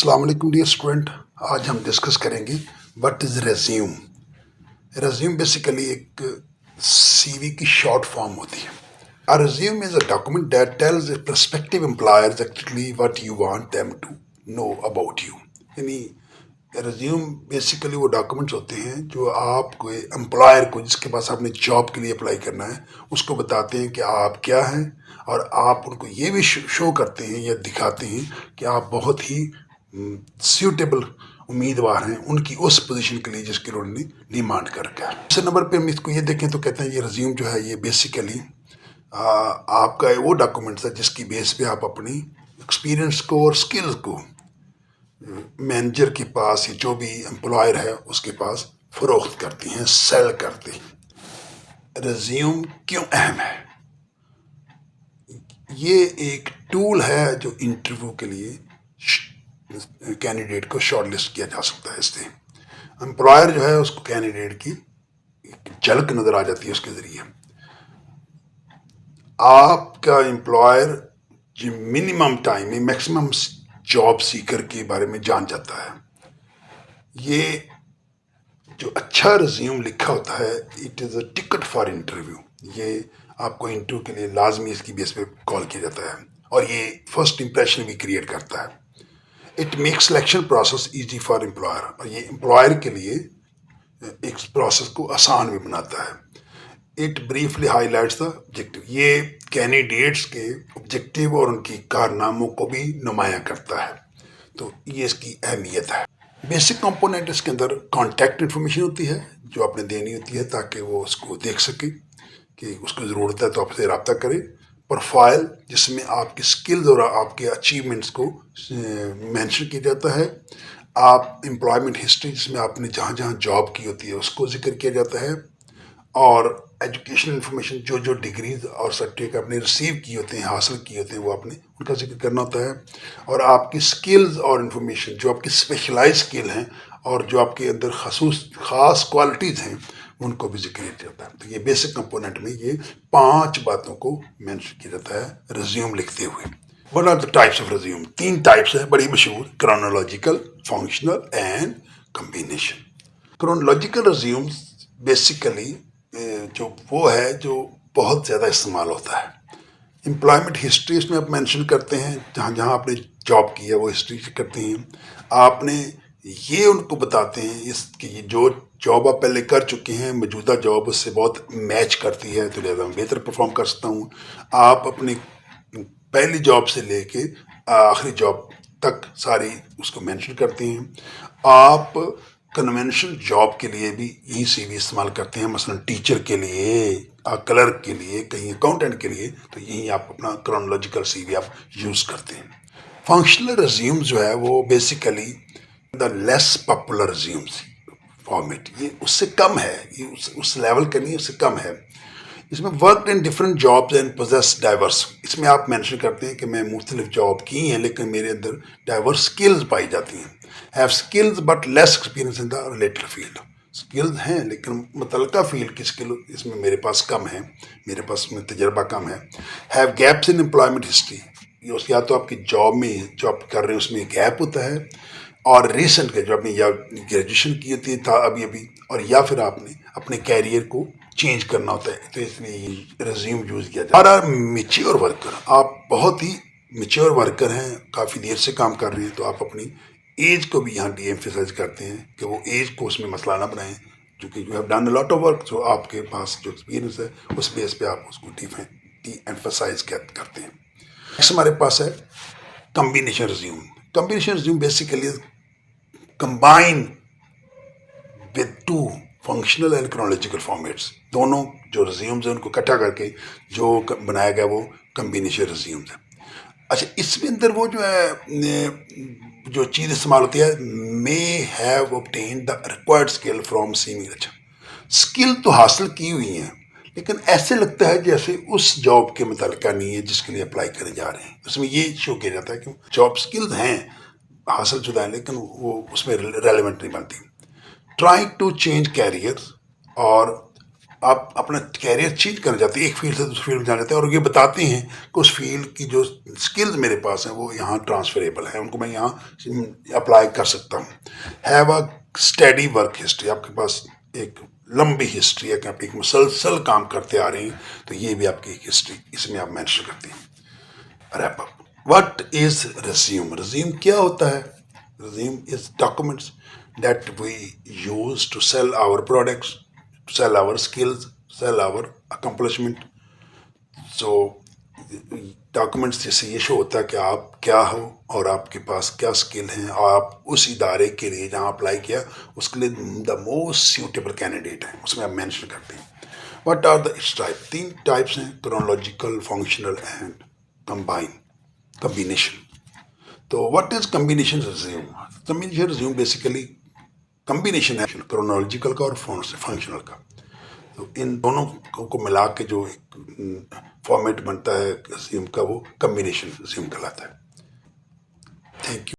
अस्सलाम वालेकुम dear student. आज हम डिस्कस करेंगे what is resume. Resume basically एक सीवी की शॉर्ट फॉर्म होती है। A resume is a document that tells a prospective employers actually what you want them to know about you. यानी रेज्यूम बेसिकली वो documents होते हैं जो आपको एम्प्लॉयर को, जिसके पास आपने जॉब के लिए अप्लाई करना है, उसको बताते हैं कि आप क्या हैं, और आप उनको ये भी शो करते हैं या दिखाते हैं कि आप बहुत ही सूटेबल उम्मीदवार हैं उनकी उस पोजीशन के लिए जिसके लिए उन्होंने डिमांड कर रखा है। दूसरे नंबर पे हम इसको ये देखें तो कहते हैं ये रिज्यूम जो है ये बेसिकली आपका वो डॉक्यूमेंट्स है जिसकी बेस पे आप अपनी एक्सपीरियंस को और स्किल्स को मैनेजर के पास या जो भी एम्प्लॉयर है उसके पास फरोख्त करती हैं, सेल करते हैं। रिज्यूम क्यों अहम है? ये एक टूल है जो इंटरव्यू के लिए कैंडिडेट को शॉर्टलिस्ट किया जा सकता है। इससे एम्प्लॉयर जो है उसको कैंडिडेट की झलक नज़र आ जाती है उसके ज़रिए। आपका एम्प्लॉयर जो मिनिमम टाइम में मैक्सिमम जॉब सीकर के बारे में जान जाता है। ये जो अच्छा रिज्यूम लिखा होता है it is a ticket for interview. ये आपको इंटरव्यू के लिए लाजमी इसकी बेस पे कॉल किया जाता है और ये फर्स्ट इंप्रेशन भी क्रिएट करता है। It makes selection process easy for employer, और ये एम्प्लॉयर के लिए एक प्रोसेस को आसान भी बनाता है। It briefly highlights the objective, ये कैंडिडेट्स के ऑब्जेक्टिव और उनकी कारनामों को भी नुमाया करता है। तो ये इसकी अहमियत है। बेसिक कंपोनेंट इसके अंदर कॉन्टैक्ट इन्फॉर्मेशन होती है जो आपने देनी होती है ताकि वो उसको देख सके कि उसको ज़रूरत है तो आपसे रब्ता करे। प्रोफाइल जिसमें आपकी स्किल्स और आपके अचीवमेंट्स को मेंशन किया जाता है। आप एम्प्लॉयमेंट हिस्ट्री जिसमें आपने जहाँ जहाँ जॉब की होती है उसको जिक्र किया जाता है। और एजुकेशनल इन्फॉर्मेशन जो जो डिग्रीज और सर्टिफिकेट आपने रिसीव किए होते हैं, हासिल किए होते हैं, वो आपने उनका जिक्र करना होता है। और आपकी स्किल्स और इन्फॉर्मेशन जो आपकी स्पेशलाइज स्किल हैं और जो आपके अंदर ख़ास क्वालिटीज़ हैं उनको भी जिक्र किया जाता है। तो ये बेसिक कंपोनेंट में ये 5 बातों को मेंशन किया जाता है रिज्यूम लिखते हुए। What are the types of resume? 3 types है बड़ी मशहूर, chronological, functional and combination. Chronological resumes basically जो वो है जो बहुत ज़्यादा इस्तेमाल होता है। एम्प्लॉयमेंट हिस्ट्री इसमें आप मेंशन करते हैं, जहाँ जहाँ आपने जॉब की है वो हिस्ट्री करते हैं। आपने ये उनको बताते हैं इसकी जो जॉब आप पहले कर चुके हैं, मौजूदा जॉब उससे बहुत मैच करती है तो लिहाजा मैं बेहतर परफॉर्म कर सकता हूँ। आप अपनी पहली जॉब से लेके आखिरी जॉब तक सारी उसको मेंशन करते हैं। आप कन्वेंशनल जॉब के लिए भी यही सीवी इस्तेमाल करते हैं, मसलन टीचर के लिए, क्लर्क के लिए, कहीं अकाउंटेंट के लिए, तो यही आप अपना क्रोनोलॉजिकल सीवी आप यूज़ करते हैं। फंक्शनल रिज्यूम जो है वो basically the less popular resumes format, ये उससे कम है, ये उस लेवल का नहीं, उससे कम है। इसमें work in different jobs and poses diverse, इसमें आप मेंशन करते हैं कि मैं मुख्तलिफ जॉब की हैं लेकिन मेरे अंदर डाइवर्स स्किल्स पाई जाती हैं। Have skills but less experience in the related field, skills हैं लेकिन मुतलका फील्ड की स्किल इसमें मेरे पास कम है, मेरे पास में तजर्बा कम है। Have gaps in employment history, या तो आपकी जॉब में जो आप कर रहे हैं उसमें गैप होता है, और रिसेंट के जो आपने या ग्रेजुएशन की होती था अभी अभी, और या फिर आपने अपने कैरियर को चेंज करना होता है, तो इसलिए रिज्यूम यूज़ किया जाता है। और मैच्योर वर्कर, आप बहुत ही मैच्योर वर्कर हैं, काफ़ी देर से काम कर रहे हैं, तो आप अपनी एज को भी यहाँ डी एम्फेसाइज करते हैं कि वो एज को उसमें मसला ना बनाएं, क्योंकि you have done a lot of work, जो आपके पास जो एक्सपीरियंस है उस बेस पे आप उसको डी एम्फेसाइज करते हैं। नेक्स्ट हमारे पास है combination resume. Combination resume basically combine with 2 functional and chronological formats, दोनों जो रिज्यूम्स हैं उनको इकट्ठा करके जो बनाया गया वो कम्बिनेशन रिज्यूम्स है। अच्छा, इसमें अंदर वो जो है जो चीज़ इस्तेमाल होती है, may have obtained the required skill from seeming, अच्छा स्किल तो हासिल की हुई हैं लेकिन ऐसे लगता है जैसे उस जॉब के मुतालिका नहीं है जिसके लिए अप्लाई करने जा रहे हैं। उसमें ये शो किया जाता है कि जॉब स्किल्स हैं, हासिल शुदा है, लेकिन वो उसमें रेलिवेंट नहीं बनती। ट्राइंग टू चेंज कैरियर और آپ اپنا کیریئر چینج کرنا چاہتے ہیں، ایک فیلڈ سے دوسری فیلڈ میں جانا چاہتے ہیں، اور یہ بتاتے ہیں کہ اس فیلڈ کی جو اسکلز میرے پاس ہیں وہ یہاں ٹرانسفریبل ہیں، ان کو میں یہاں اپلائی کر سکتا ہوں. Have a study work history, آپ کے پاس ایک لمبی ہسٹری ہے کہ آپ ایک مسلسل کام کرتے آ رہے ہیں، تو یہ بھی آپ کی ایک ہسٹری اس میں آپ مینشن کرتے ہیں. Wrap up. What is resume? Resume کیا ہوتا ہے؟ Resume is documents that we use to sell our products, to sell our skills, sell our accomplishment. So documents جیسے یہ شو ہوتا ہے کہ آپ کیا ہو اور آپ کے پاس کیا اسکل ہیں، اور آپ اس ادارے کے لیے جہاں اپلائی کیا اس کے لیے دا موسٹ سیوٹیبل کینڈیڈیٹ ہیں، اس میں آپ مینشن کرتے ہیں. What are the type? 3 types ہیں: کرونالوجیکل، فنکشنل اینڈ کمبینیشن. تو what is combination resume? Combination resume basically combination ہے کرونالوجیکل کا اور فنکشنل کا. تو ان دونوں کو ملا کے جو ایک فارمیٹ بنتا ہے ریزیوم کا، وہ کمبینیشن ریزیوم کہلاتا ہے. Thank you.